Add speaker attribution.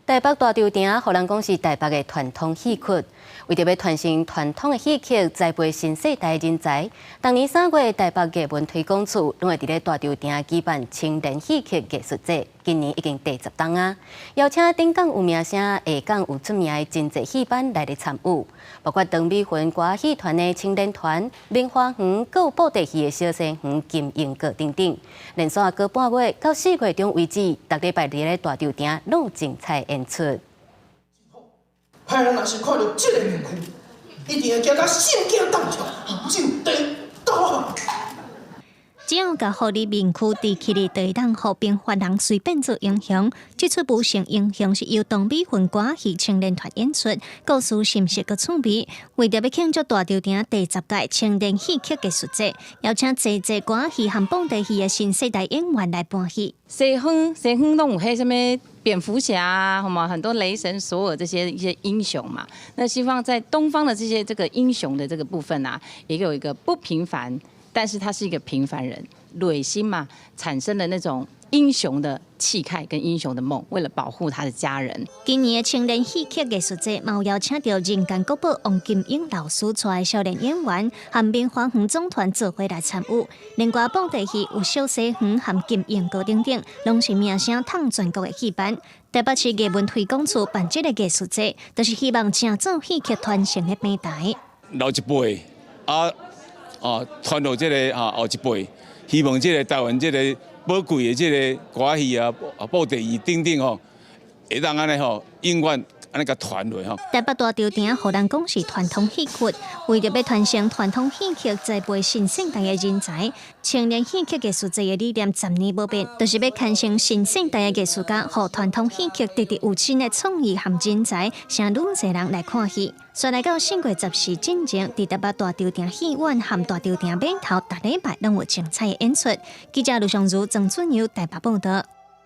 Speaker 1: 台北大潮埕，互人讲是台北的传统戏曲。为着要传承传统的戏曲，栽培新世代的人才，当年3月台北艺文推广处拢会伫咧大潮埕举办青年戏曲艺术节，今年已经第10档啊！邀请顶港有名声、下港有出名的真侪戏班来咧参与，包括长美云歌戏团的青年团、棉花园、有布袋戏的小生园、金鹰阁等等。连续过半月到4月中为止，逐礼拜日咧大潮埕拢有精彩演出。
Speaker 2: 歹人若是看到这个面躯，一定会惊到心惊胆跳，就地倒。
Speaker 3: 只要甲互你面躯低起的，就会当互平凡人随便做英雄。这出武性英雄是由东美分歌戏青年团演出，故事深实佮趣味。为着要庆祝大潮埕第10届青年戏曲艺术节，邀请侪歌戏和本地戏的新世代演员来扮戏。
Speaker 4: 西方拢有迄什么蝙蝠侠啊，好吗？很多雷神索尔这些一些英雄嘛。那希望在东方的这个英雄的这个部分啊，也有一个不平凡。 但是他是一个平凡人，内心嘛产生了那种英雄的气概跟英雄的梦，为了保护他的家人。
Speaker 3: 今年的青年戏曲艺术节，有邀请到人间国宝王金英老师出来少年演员和棉花园总团做伙来参与，连外本地戏有小西园和金鹰阁等等，拢是名声趟全国的戏班。台北市艺文推广处办这个艺术节，就是希望正做戏剧传承的平台。
Speaker 5: 老一辈传到这个后一辈，希望这个台湾这个宝贵的这个歌戏啊、布袋戏等等会当安尼永远安尼甲传落
Speaker 3: 台北大潮埕，互人讲是传统戏曲，为着要传承传统戏曲，栽培新世代的人才。青年戏曲艺术节的理念10年不变，就是要传承新世代的艺术家，和传统戏曲得到有新的创意和人才，让愈侪人来看戏。所来到4月14进前，伫台北大潮埕戏院和大潮埕码头，逐礼拜拢有精彩的演出。记者卢尚如、郑春友台北报道。